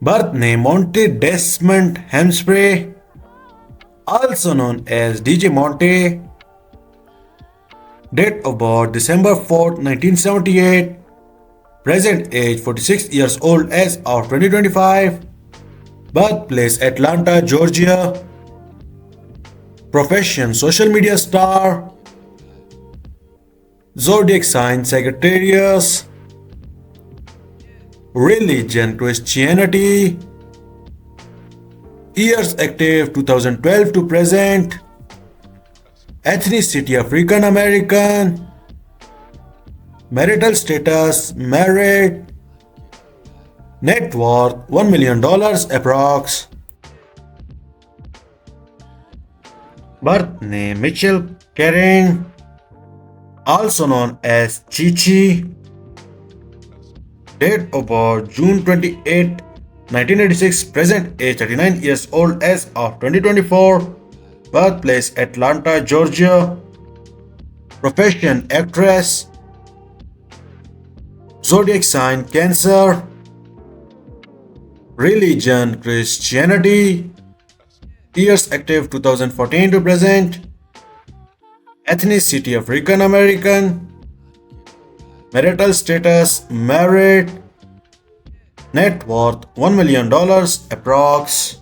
Birth name Montay Desmond Hampshire, also known as DJ Montay. Date of birth December 4th, 1978. Present age 46 years old as of 2025. Birthplace Atlanta, Georgia. Profession social media star. Zodiac sign Sagittarius. Religion Christianity. Years active 2012 to present. Ethnicity African American. Marital status married. Net worth $1 million approx. Birth name Mitchell Kering, also known as Chichi. Date of birth June 28, 1986. Present age 39 years old as of 2024. Birthplace Atlanta, Georgia. Profession actress. Zodiac sign Cancer. Religion Christianity. Years active 2014 to present. Ethnicity African American. Marital status married. Net worth $1 million approx.